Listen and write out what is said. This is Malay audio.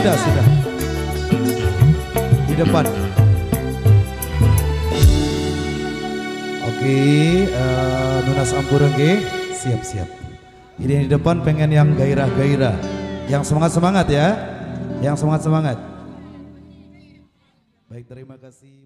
Sudah. Di depan. Oke, Nunas Ampurengge, siap. Ini yang di depan pengen yang gairah-gairah, yang semangat-semangat ya, yang semangat-semangat. Baik, terima kasih.